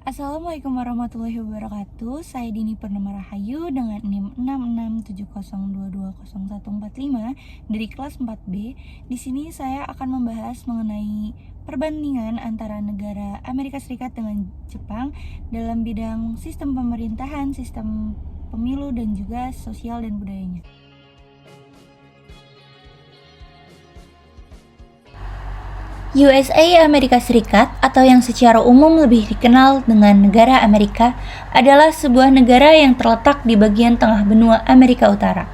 Assalamualaikum warahmatullahi wabarakatuh. Saya Dini Purnama Rahayu dengan NIM 6670220145 dari kelas 4B. Di sini saya akan membahas mengenai perbandingan antara negara Amerika Serikat dengan Jepang dalam bidang sistem pemerintahan, sistem pemilu, dan juga sosial dan budayanya. USA Amerika Serikat atau yang secara umum lebih dikenal dengan negara Amerika adalah sebuah negara yang terletak di bagian tengah benua Amerika Utara.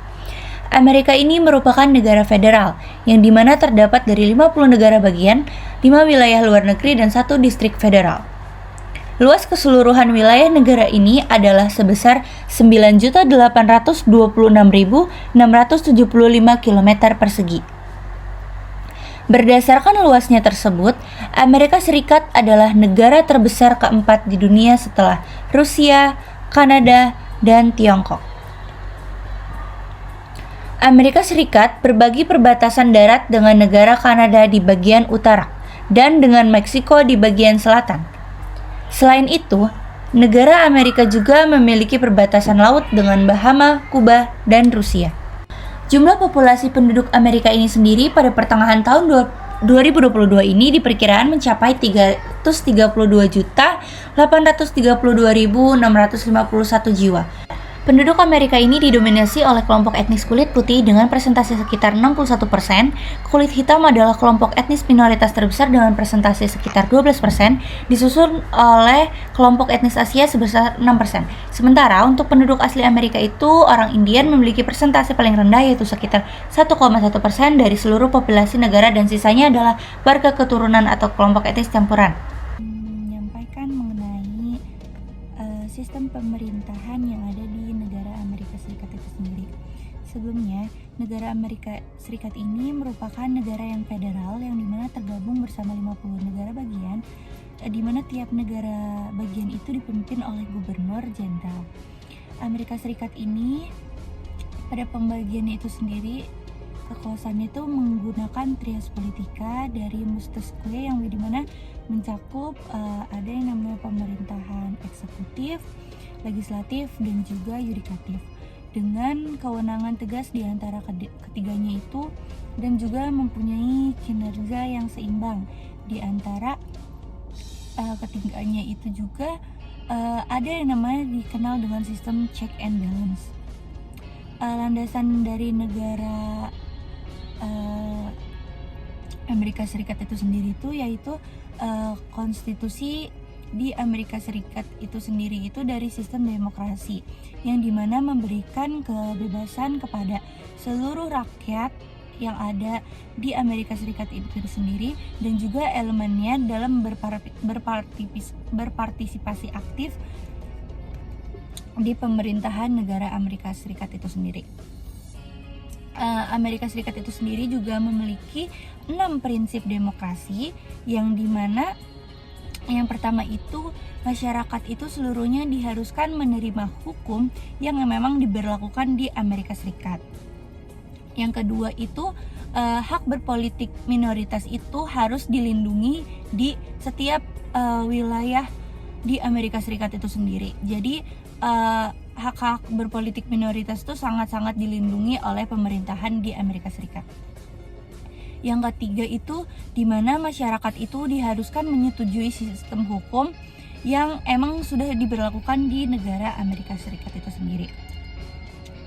Amerika ini merupakan negara federal yang dimana terdapat dari 50 negara bagian, 5 wilayah luar negeri dan 1 distrik federal. Luas keseluruhan wilayah negara ini adalah sebesar 9.826.675 km persegi. Berdasarkan luasnya tersebut, Amerika Serikat adalah negara terbesar keempat di dunia setelah Rusia, Kanada, dan Tiongkok. Amerika Serikat berbagi perbatasan darat dengan negara Kanada di bagian utara dan dengan Meksiko di bagian selatan. Selain itu, negara Amerika juga memiliki perbatasan laut dengan Bahama, Kuba, dan Rusia. Jumlah populasi penduduk Amerika ini sendiri pada pertengahan tahun 2022 ini diperkirakan mencapai 332.832.651 jiwa. Penduduk Amerika ini didominasi oleh kelompok etnis kulit putih dengan presentasi sekitar 61%, kulit hitam adalah kelompok etnis minoritas terbesar dengan presentasi sekitar 12%, disusul oleh kelompok etnis Asia sebesar 6%. Sementara untuk penduduk asli Amerika itu, orang Indian memiliki presentasi paling rendah yaitu sekitar 1,1% dari seluruh populasi negara dan sisanya adalah warga keturunan atau kelompok etnis campuran. Menyampaikan mengenai sistem pemerintahan yang ada di negara Amerika Serikat itu sendiri. Sebelumnya, negara Amerika Serikat ini merupakan negara yang federal yang dimana tergabung bersama 50 negara bagian, di mana tiap negara bagian itu dipimpin oleh gubernur jenderal. Amerika Serikat ini pada pembagiannya itu sendiri kekuasaannya itu menggunakan trias politika dari Montesquieu yang dimana mencakup ada yang namanya pemerintahan eksekutif, legislatif, dan juga yudikatif dengan kewenangan tegas di antara ketiganya itu dan juga mempunyai kinerja yang seimbang di antara ketiganya itu juga ada yang namanya dikenal dengan sistem check and balance. Landasan dari negara Amerika Serikat itu sendiri itu yaitu konstitusi di Amerika Serikat itu sendiri itu dari sistem demokrasi yang dimana memberikan kebebasan kepada seluruh rakyat yang ada di Amerika Serikat itu sendiri dan juga elemennya dalam berpartisipasi aktif di pemerintahan negara Amerika Serikat itu sendiri. Amerika Serikat itu sendiri juga memiliki 6 prinsip demokrasi yang dimana yang pertama itu masyarakat itu seluruhnya diharuskan menerima hukum yang memang diberlakukan di Amerika Serikat. Yang kedua itu hak berpolitik minoritas itu harus dilindungi di setiap wilayah di Amerika Serikat itu sendiri. Jadi hak-hak berpolitik minoritas itu sangat-sangat dilindungi oleh pemerintahan di Amerika Serikat. Yang ketiga itu di mana masyarakat itu diharuskan menyetujui sistem hukum yang emang sudah diberlakukan di negara Amerika Serikat itu sendiri.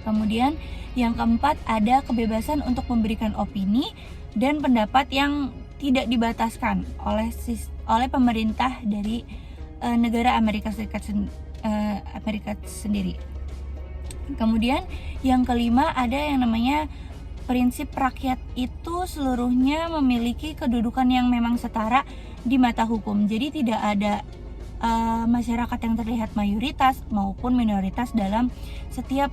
Kemudian yang keempat ada kebebasan untuk memberikan opini dan pendapat yang tidak dibataskan oleh pemerintah dari negara Amerika Serikat sendiri. Kemudian yang kelima ada yang namanya prinsip rakyat itu seluruhnya memiliki kedudukan yang memang setara di mata hukum. Jadi tidak ada masyarakat yang terlihat mayoritas maupun minoritas dalam setiap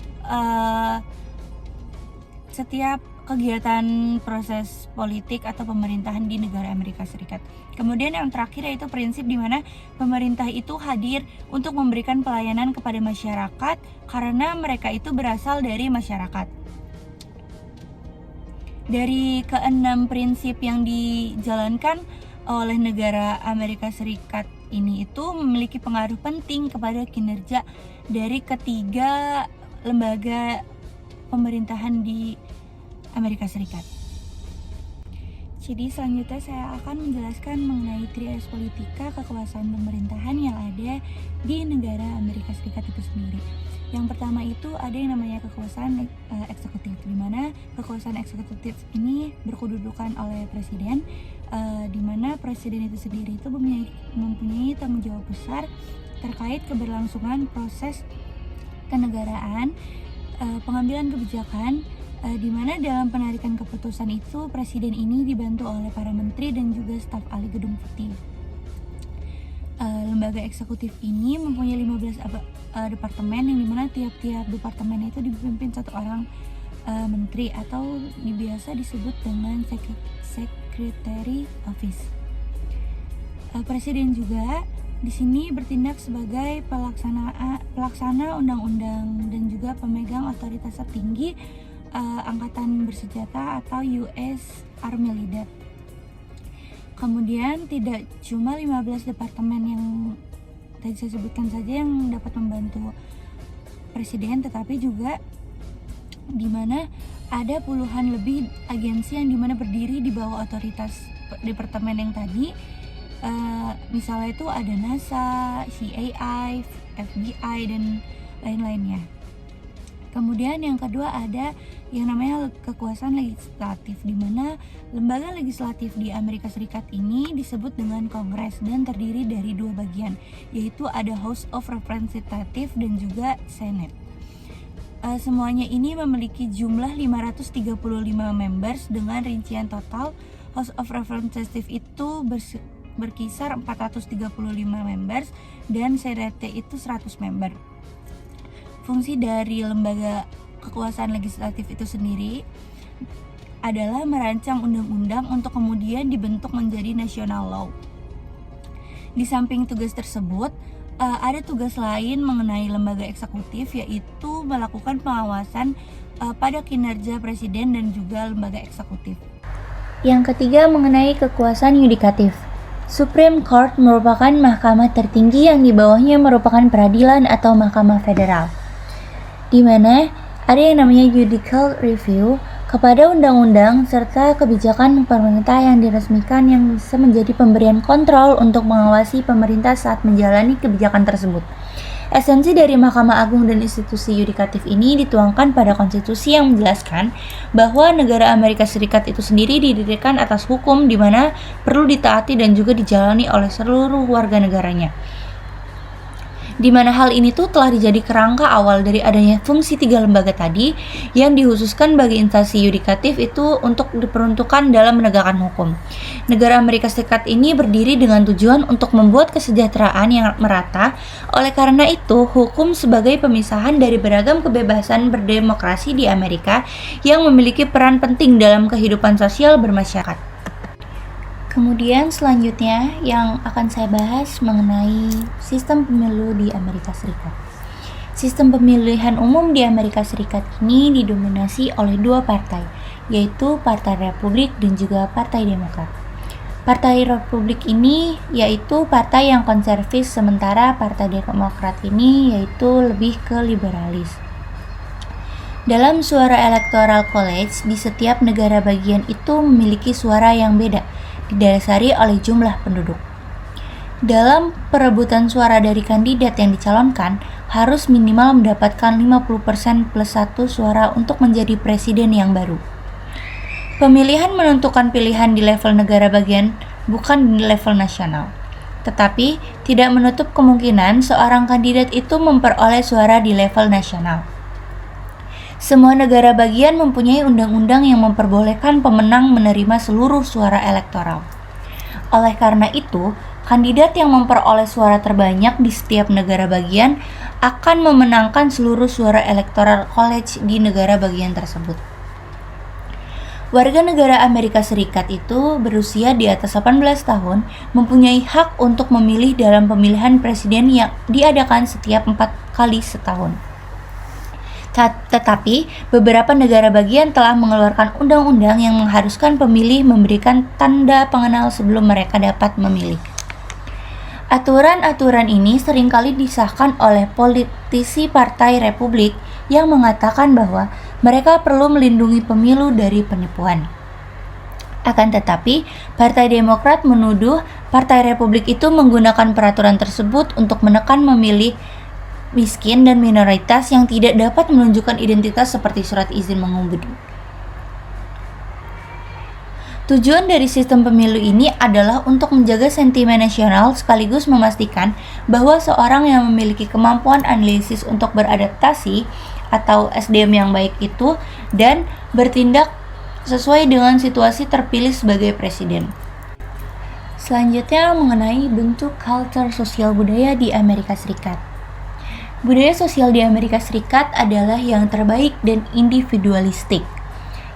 kegiatan proses politik atau pemerintahan di negara Amerika Serikat. Kemudian yang terakhir yaitu prinsip di mana pemerintah itu hadir untuk memberikan pelayanan kepada masyarakat karena mereka itu berasal dari masyarakat. Dari keenam prinsip yang dijalankan oleh negara Amerika Serikat ini itu memiliki pengaruh penting kepada kinerja dari ketiga lembaga pemerintahan di Amerika Serikat. Jadi selanjutnya saya akan menjelaskan mengenai trias politika kekuasaan pemerintahan yang ada di negara Amerika Serikat itu sendiri. Yang pertama itu ada yang namanya kekuasaan eksekutif, di mana kekuasaan eksekutif ini berkedudukan oleh presiden, di mana presiden itu sendiri itu mempunyai tanggung jawab besar terkait keberlangsungan proses kenegaraan, pengambilan kebijakan, di mana dalam penarikan keputusan itu presiden ini dibantu oleh para menteri dan juga staf ahli gedung putih. Lembaga eksekutif ini mempunyai 15 departemen, yang dimana tiap-tiap departemen itu dipimpin satu orang menteri atau biasa disebut dengan secretary office. Presiden juga di sini bertindak sebagai pelaksana undang-undang dan juga pemegang otoritas tertinggi angkatan bersenjata atau US Army Leader. Kemudian tidak cuma 15 departemen yang tadi saya sebutkan saja yang dapat membantu presiden, tetapi juga di mana ada puluhan lebih agensi yang dimana berdiri di bawah otoritas departemen yang tadi. Misalnya itu ada NASA, CIA, FBI, dan lain-lainnya. Kemudian yang kedua ada yang namanya kekuasaan legislatif, di mana lembaga legislatif di Amerika Serikat ini disebut dengan Kongres dan terdiri dari dua bagian, yaitu ada House of Representatives dan juga Senate. Semuanya ini memiliki jumlah 535 members dengan rincian total House of Representatives itu berkisar 435 members dan Senate itu 100 member. Fungsi dari lembaga kekuasaan legislatif itu sendiri adalah merancang undang-undang untuk kemudian dibentuk menjadi national law. Di samping tugas tersebut, ada tugas lain mengenai lembaga eksekutif, yaitu melakukan pengawasan pada kinerja presiden dan juga lembaga eksekutif. Yang ketiga mengenai kekuasaan yudikatif. Supreme Court merupakan mahkamah tertinggi yang di bawahnya merupakan peradilan atau mahkamah federal, di mana ada yang namanya judicial review kepada undang-undang serta kebijakan pemerintah yang diresmikan, yang bisa menjadi pemberian kontrol untuk mengawasi pemerintah saat menjalani kebijakan tersebut. Esensi dari Mahkamah Agung dan institusi yudikatif ini dituangkan pada konstitusi yang menjelaskan bahwa negara Amerika Serikat itu sendiri didirikan atas hukum, di mana perlu ditaati dan juga dijalani oleh seluruh warga negaranya. Di mana hal ini tuh telah dijadi kerangka awal dari adanya fungsi tiga lembaga tadi yang dikhususkan bagi instansi yudikatif itu untuk diperuntukkan dalam menegakkan hukum. Negara Amerika Serikat ini berdiri dengan tujuan untuk membuat kesejahteraan yang merata. Oleh karena itu, hukum sebagai pemisahan dari beragam kebebasan berdemokrasi di Amerika yang memiliki peran penting dalam kehidupan sosial bermasyarakat. Kemudian selanjutnya yang akan saya bahas mengenai sistem pemilu di Amerika Serikat. Sistem pemilihan umum di Amerika Serikat ini didominasi oleh dua partai, yaitu Partai Republik dan juga Partai Demokrat. Partai Republik ini yaitu partai yang konservatif, sementara Partai Demokrat ini yaitu lebih ke liberalis. Dalam suara electoral college di setiap negara bagian itu memiliki suara yang beda, didasari oleh jumlah penduduk. Dalam perebutan suara dari kandidat yang dicalonkan, harus minimal mendapatkan 50% plus 1 suara untuk menjadi presiden yang baru. Pemilihan menentukan pilihan di level negara bagian, bukan di level nasional. Tetapi, tidak menutup kemungkinan seorang kandidat itu memperoleh suara di level nasional. Semua negara bagian mempunyai undang-undang yang memperbolehkan pemenang menerima seluruh suara elektoral. Oleh karena itu, kandidat yang memperoleh suara terbanyak di setiap negara bagian akan memenangkan seluruh suara electoral college di negara bagian tersebut. Warga negara Amerika Serikat itu berusia di atas 18 tahun mempunyai hak untuk memilih dalam pemilihan presiden yang diadakan setiap 4 kali setahun. Tetapi, beberapa negara bagian telah mengeluarkan undang-undang yang mengharuskan pemilih memberikan tanda pengenal sebelum mereka dapat memilih. Aturan-aturan ini seringkali disahkan oleh politisi Partai Republik yang mengatakan bahwa mereka perlu melindungi pemilu dari penipuan. Akan tetapi, Partai Demokrat menuduh Partai Republik itu menggunakan peraturan tersebut untuk menekan pemilih miskin dan minoritas yang tidak dapat menunjukkan identitas seperti surat izin mengemudi. Tujuan dari sistem pemilu ini adalah untuk menjaga sentimen nasional sekaligus memastikan bahwa seorang yang memiliki kemampuan analisis untuk beradaptasi atau SDM yang baik itu dan bertindak sesuai dengan situasi terpilih sebagai presiden. Selanjutnya mengenai bentuk kultur sosial budaya di Amerika Serikat. Budaya sosial di Amerika Serikat adalah yang terbaik dan individualistik,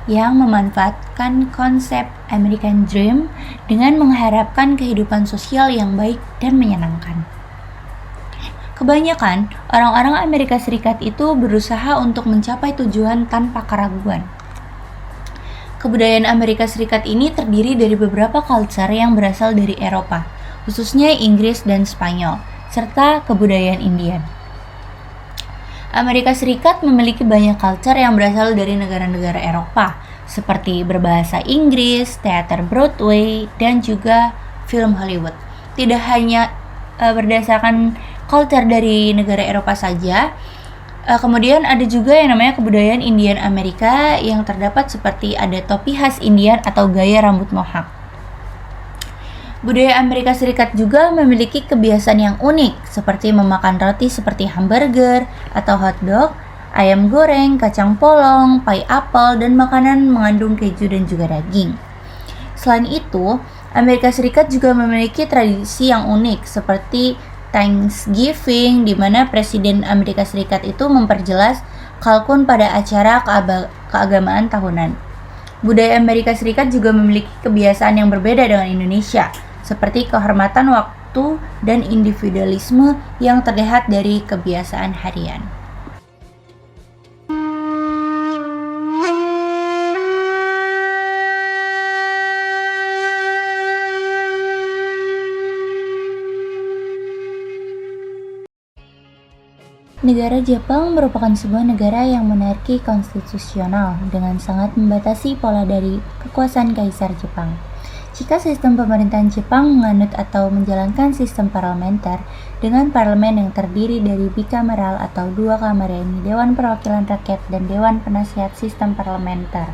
yang memanfaatkan konsep American Dream dengan mengharapkan kehidupan sosial yang baik dan menyenangkan. Kebanyakan orang-orang Amerika Serikat itu berusaha untuk mencapai tujuan tanpa keraguan. Kebudayaan Amerika Serikat ini terdiri dari beberapa culture yang berasal dari Eropa, khususnya Inggris dan Spanyol, serta kebudayaan Indian. Amerika Serikat memiliki banyak culture yang berasal dari negara-negara Eropa, seperti berbahasa Inggris, teater Broadway, dan juga film Hollywood. Tidak hanya berdasarkan culture dari negara Eropa saja, kemudian ada juga yang namanya kebudayaan Indian Amerika yang terdapat seperti ada topi khas Indian atau gaya rambut mohawk. Budaya Amerika Serikat juga memiliki kebiasaan yang unik, seperti memakan roti seperti hamburger atau hotdog, ayam goreng, kacang polong, pai apel, dan makanan mengandung keju dan juga daging. Selain itu, Amerika Serikat juga memiliki tradisi yang unik, seperti Thanksgiving, di mana Presiden Amerika Serikat itu memperjelas kalkun pada acara keagamaan tahunan. Budaya Amerika Serikat juga memiliki kebiasaan yang berbeda dengan Indonesia, seperti kehormatan waktu dan individualisme yang terlihat dari kebiasaan harian. Negara Jepang merupakan sebuah negara yang monarki konstitusional dengan sangat membatasi pola dari kekuasaan Kaisar Jepang. Jika sistem pemerintahan Jepang menganut atau menjalankan sistem parlementer dengan parlemen yang terdiri dari bikameral atau dua kamar, yaitu Dewan Perwakilan Rakyat dan Dewan Penasihat Sistem Parlementer.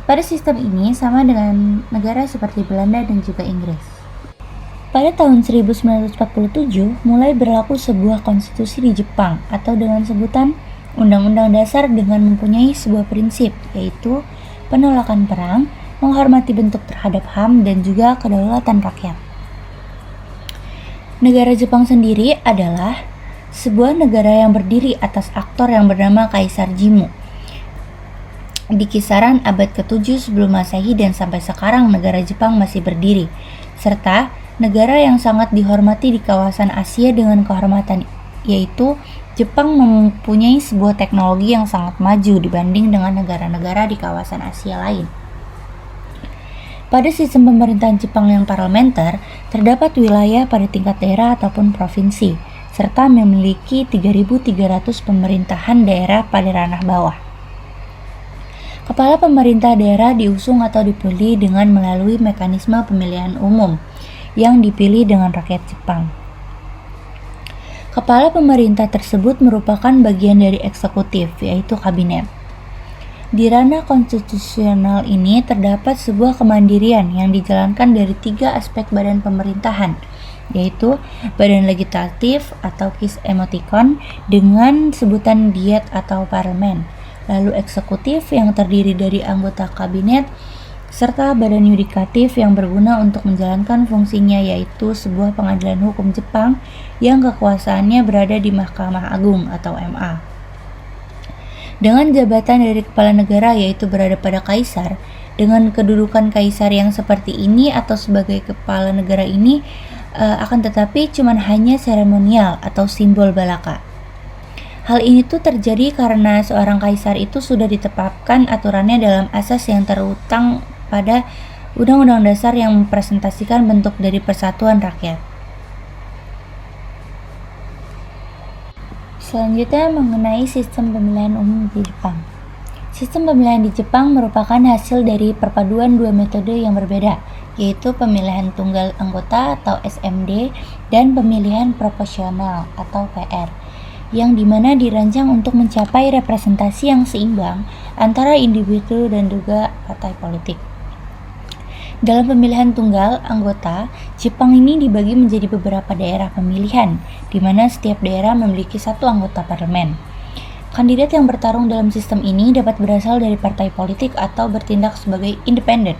Pada sistem ini sama dengan negara seperti Belanda dan juga Inggris. Pada tahun 1947 mulai berlaku sebuah konstitusi di Jepang atau dengan sebutan Undang-Undang Dasar dengan mempunyai sebuah prinsip, yaitu penolakan perang, menghormati bentuk terhadap HAM, dan juga kedaulatan rakyat. Negara Jepang sendiri adalah sebuah negara yang berdiri atas aktor yang bernama Kaisar Jimmu. Di kisaran abad ke-7 sebelum Masehi dan sampai sekarang negara Jepang masih berdiri, serta negara yang sangat dihormati di kawasan Asia dengan kehormatan, yaitu Jepang mempunyai sebuah teknologi yang sangat maju dibanding dengan negara-negara di kawasan Asia lain. Pada sistem pemerintahan Jepang yang parlementer, terdapat wilayah pada tingkat daerah ataupun provinsi, serta memiliki 3.300 pemerintahan daerah pada ranah bawah. Kepala pemerintah daerah diusung atau dipilih dengan melalui mekanisme pemilihan umum, yang dipilih dengan rakyat Jepang. Kepala pemerintah tersebut merupakan bagian dari eksekutif, yaitu kabinet. Di ranah konstitusional ini terdapat sebuah kemandirian yang dijalankan dari 3 aspek badan pemerintahan, yaitu badan legislatif atau kis emotikon dengan sebutan diet atau parlemen, lalu eksekutif yang terdiri dari anggota kabinet, serta badan yudikatif yang berguna untuk menjalankan fungsinya, yaitu sebuah pengadilan hukum Jepang yang kekuasaannya berada di Mahkamah Agung atau MA. Dengan jabatan dari kepala negara yaitu berada pada kaisar, dengan kedudukan kaisar yang seperti ini atau sebagai kepala negara ini akan tetapi cuman hanya seremonial atau simbol balaka. Hal ini tuh terjadi karena seorang kaisar itu sudah ditetapkan aturannya dalam asas yang terutang pada Undang-Undang Dasar yang mempresentasikan bentuk dari persatuan rakyat. Selanjutnya mengenai sistem pemilihan umum di Jepang. Sistem pemilihan di Jepang merupakan hasil dari perpaduan dua metode yang berbeda, yaitu pemilihan tunggal anggota atau SMD dan pemilihan proporsional atau PR, yang dimana dirancang untuk mencapai representasi yang seimbang antara individu dan juga partai politik. Dalam pemilihan tunggal anggota, Jepang ini dibagi menjadi beberapa daerah pemilihan, di mana setiap daerah memiliki satu anggota parlemen. Kandidat yang bertarung dalam sistem ini dapat berasal dari partai politik atau bertindak sebagai independen.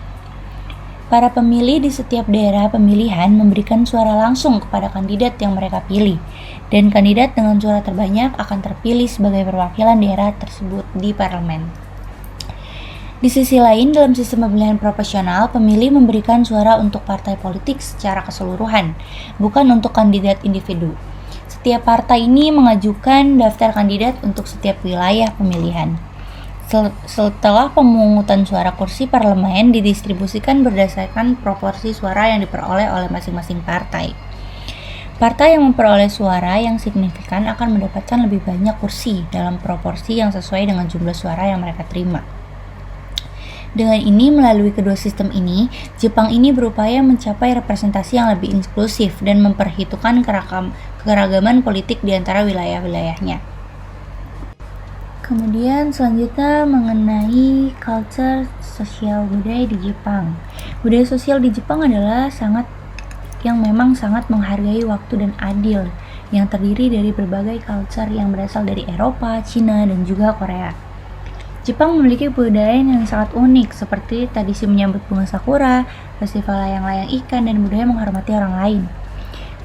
Para pemilih di setiap daerah pemilihan memberikan suara langsung kepada kandidat yang mereka pilih, dan kandidat dengan suara terbanyak akan terpilih sebagai perwakilan daerah tersebut di parlemen. Di sisi lain, dalam sistem pemilihan proporsional, pemilih memberikan suara untuk partai politik secara keseluruhan, bukan untuk kandidat individu. Setiap partai ini mengajukan daftar kandidat untuk setiap wilayah pemilihan. Setelah pemungutan suara, kursi parlemen didistribusikan berdasarkan proporsi suara yang diperoleh oleh masing-masing partai. Partai yang memperoleh suara yang signifikan akan mendapatkan lebih banyak kursi dalam proporsi yang sesuai dengan jumlah suara yang mereka terima. Dengan ini, melalui kedua sistem ini, Jepang ini berupaya mencapai representasi yang lebih inklusif dan memperhitungkan keragaman politik di antara wilayah-wilayahnya. Kemudian selanjutnya mengenai culture sosial budaya di Jepang. Budaya sosial di Jepang adalah yang memang sangat menghargai waktu dan adil, yang terdiri dari berbagai culture yang berasal dari Eropa, Cina, dan juga Korea. Jepang memiliki budaya yang sangat unik seperti tradisi menyambut bunga sakura, festival layang-layang ikan, dan budaya menghormati orang lain.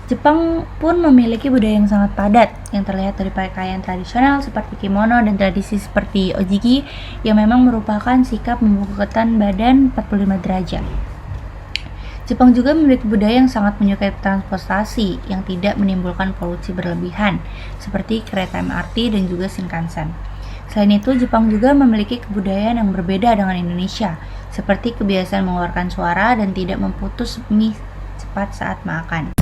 Jepang pun memiliki budaya yang sangat padat yang terlihat dari pakaian tradisional seperti kimono dan tradisi seperti ojiki yang memang merupakan sikap membungkukkan badan 45 derajat. Jepang juga memiliki budaya yang sangat menyukai transportasi yang tidak menimbulkan polusi berlebihan seperti kereta MRT dan juga Shinkansen. Selain itu, Jepang juga memiliki kebudayaan yang berbeda dengan Indonesia, seperti kebiasaan mengeluarkan suara dan tidak memutus mie cepat saat makan.